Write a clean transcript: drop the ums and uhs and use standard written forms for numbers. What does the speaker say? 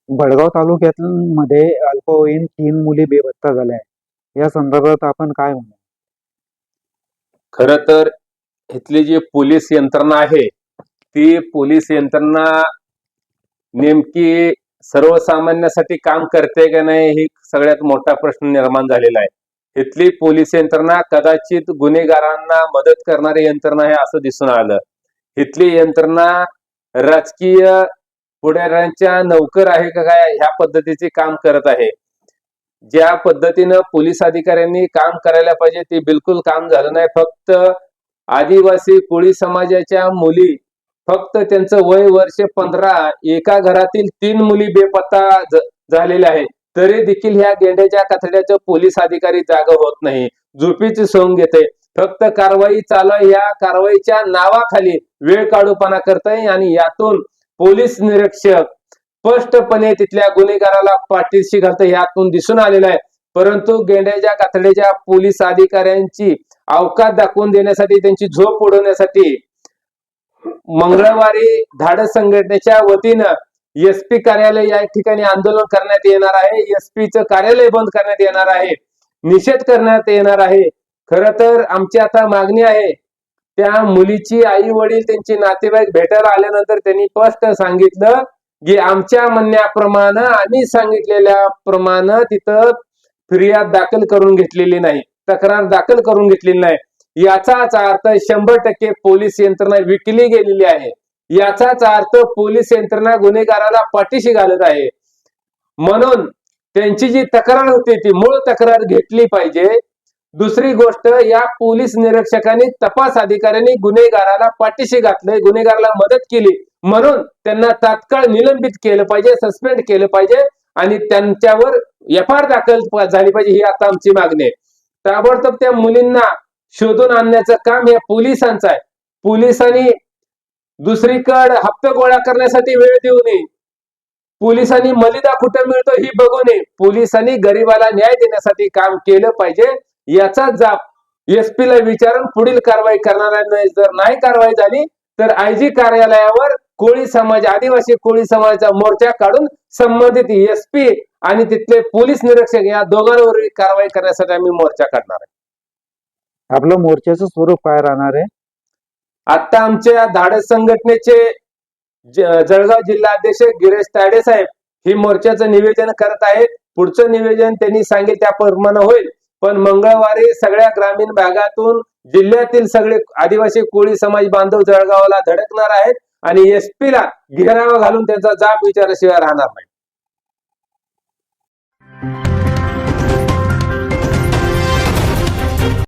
भडगाव तालुक्यामध्ये अल्पवयीन 3 मुली बेपत्ता झाल्या आहेत. या संदर्भात आपण काय म्हणू? खरं तर इथली जी पोलीस यंत्रणा आहे ती पोलीस यंत्रणा नेमकी सर्वसामान्यासाठी काम करते का नाही ही सगळ्यात मोठा प्रश्न निर्माण झालेला आहे। इथली पोलीस यंत्रणा कदाचित गुन्हेगारांना मदत करणारी यंत्रणा आहे असं दिसून आलं। इथली यंत्रणा राजकीय पुढाऱ्यांच्या नौकर आहे का काय ह्या पद्धतीचे काम करत आहे। ज्या पद्धतीनं पोलीस अधिकाऱ्यांनी काम करायला पाहिजे ते बिलकुल काम झालं नाही। फक्त आदिवासी कोळी समाजाच्या मुली, फक्त त्यांचं वय वर्ष 15, एका घरातील 3 मुली बेपत्ता झालेल्या आहेत, तरी देखील ह्या गेंड्याच्या कथड्याचं पोलीस अधिकारी जागा होत नाही, झोपीची सोंग घेते, फक्त कारवाई चालू आहे या कारवाईच्या नावाखाली वेळ काढूपणा करताय आणि यातून पोलीस निरीक्षक स्पष्टपणे तिथल्या गुन्हेगाराला पाठीशी घालतं यातून दिसून आलेलं आहे। परंतु गेंड्याच्या कातडीच्या पोलीस अधिकाऱ्यांची अवकाश दाखवून देण्यासाठी, त्यांची झोप उडवण्यासाठी मंगळवारी धाडस संघटनेच्या वतीनं एसपी कार्यालय या ठिकाणी आंदोलन करण्यात येणार आहे। एसपीचं कार्यालय बंद करण्यात येणार आहे, निषेध करण्यात येणार आहे। खरं तर आमची आता मागणी आहे, त्या मुलीची आई वडील त्यांचे नातेवाईक भेटायला आल्यानंतर त्यांनी स्पष्ट सांगितलं की आमच्या म्हणण्याप्रमाणे, आम्ही सांगितलेल्या प्रमाणे तिथं फिर्याद दाखल करून घेतलेली नाही, तक्रार दाखल करून घेतलेली नाही। याचाच अर्थ 100% पोलीस यंत्रणा विकली गेलेली आहे। याचाच अर्थ पोलीस यंत्रणा गुन्हेगाराला पाठीशी घालत आहे। म्हणून त्यांची जी तक्रार होती ती मूळ तक्रार घेतली पाहिजे। दुसरी गोष्ट, या पोलीस निरीक्षकांनी, तपास अधिकाऱ्यांनी गुन्हेगाराला पाठीशी घातले, गुन्हेगाराला मदत केली, म्हणून त्यांना तात्काळ निलंबित केलं पाहिजे, सस्पेंड केलं पाहिजे आणि त्यांच्यावर एफआयआर दाखल झाली पाहिजे, ही आता आमची मागणी आहे। ताबडतोब त्या मुलींना शोधून आणण्याचं काम या पोलिसांचं आहे। पोलिसांनी दुसरीकडे हप्ते गोळा करण्यासाठी वेळ देऊ नये, पोलिसांनी मलिदा कुठं मिळतो ही बघू नये, पोलिसांनी गरीबाला न्याय देण्यासाठी काम केलं पाहिजे। याचा जाब एसपीला विचारून पुढील कारवाई करणाऱ्यांना, जर नाही कारवाई झाली तर आयजी कार्यालयावर कोळी समाज, आदिवासी कोळी समाजाचा मोर्चा काढून संबंधित एसपी आणि तिथले पोलीस निरीक्षक या दोघांवर कारवाई करण्यासाठी आम्ही मोर्चा काढणार आहे। आपलं मोर्चाचं स्वरूप काय राहणार आहे? आता आमच्या धाडस संघटनेचे जळगाव जिल्हा अध्यक्ष गिरीश तायडे साहेब ही मोर्चाचं निवेदन करत आहेत। पुढचं निवेदन त्यांनी सांगितलं त्याप्रमाणे होईल, पण मंगळवारी सगळ्या ग्रामीण भागातून जिल्ह्यातील सगळे आदिवासी कोळी समाज बांधव जळगावला धडकणार आहेत आणि एसपीला घेरावा घालून त्यांचा जाब विचारल्याशिवाय राहणार नाही।